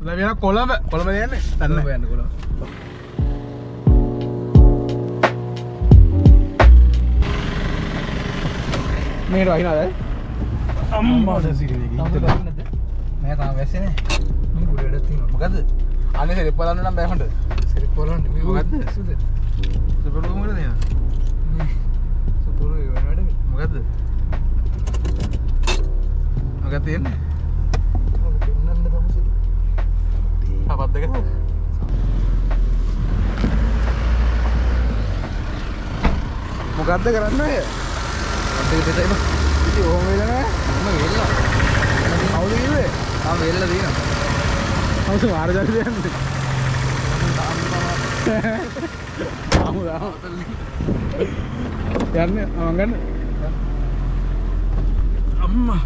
දැන් කොළඹ යන්නේ. කොළඹ යන්න කොළඹ. මේකට වහිනවද? අම්මා දැසිරේ නෑ තාම වැස්සේ නෑ. මේ ගුඩේට තියෙනවා. මොකද්ද? අනේ සෙරිප් බලන්න නම් බෑ හොඳ. සෙරිප් බලන්න මේ මොකද්ද? සුද. සුපර් මොකද නේද? සුපර් ඒ වෙනවද? මොකද්ද? මොකක්ද තියෙන්නේ? ඔක පෙන්නන්න තමයි. අපත් දෙක. මොකද්ද කරන්න ඔය? අද දෙතයි බා. ඉතින් ඕම වෙලා නෑ. මම වෙල්ලා. කවුද කිව්වේ? තාම වෙල්ලා දිනවා. හවුස වාර ජල්දි යන්නේ. යන්නේ මං ගන්න. අම්මා.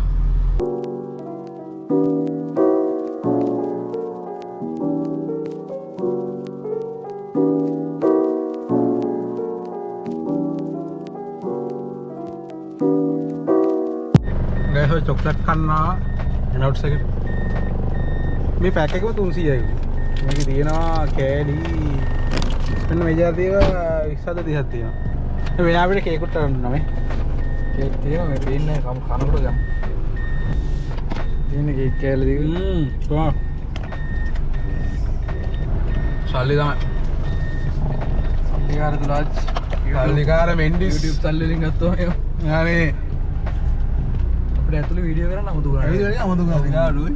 गए चॉकलेट खाना नोट से මේ පැක් එකම 300යි. මේක තියෙනවා කෑලි මෙන්න මේ જાතිය 20ද 30ක් තියෙනවා. මේ වෙන අපිට කේක් උට් කරන්න මේ. කේක් තියෙනවා මේ පේන්නේ කනකොට ගන්න. තියෙන කේක් කෑල්ල දිග. කොහොම. සල්ලි තමයි. සල්ලිකාර තුලාජ්. සල්ලිකාර මෙන්ඩිස් YouTube සල්ලි වලින් ගත්තොම එහෙම. යානේ අපිට ඇතුලේ වීඩියෝ කරන්න අමුතු කරා. වීඩියෝ එකේ අමුතු කරා. යාළුවෝ.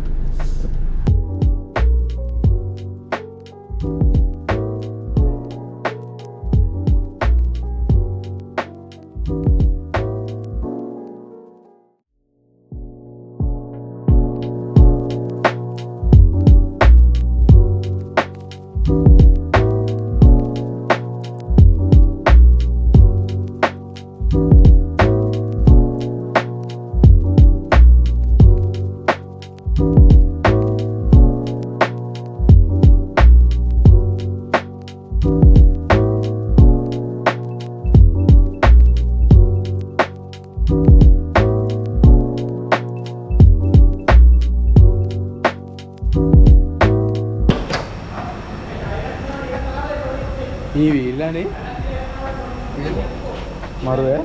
ये वीला नहीं मारो है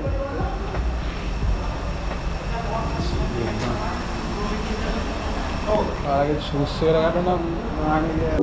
आगे शूज से लगा ना आने गया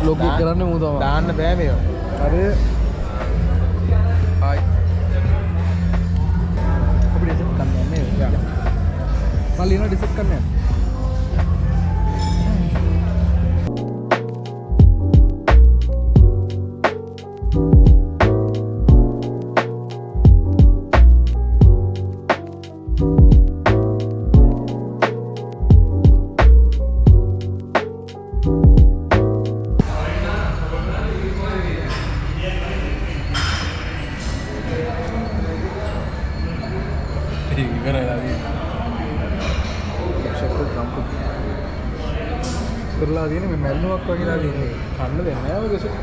ලොග් එක කරන්නේ මූ තමයි. දාන්න බෑ මේවා. හරි. හායි. අපි ඩිසෙට් කරන්න යන්නේ. මම ලියන ඩිසෙට් කරන්න යන්නේ. කරලා තියෙන්නේ මේ මැල්ලුවක් වගේලා තියෙන්නේ. කන්න දෙන්නේ නැහැ ඔය ගෙසට්.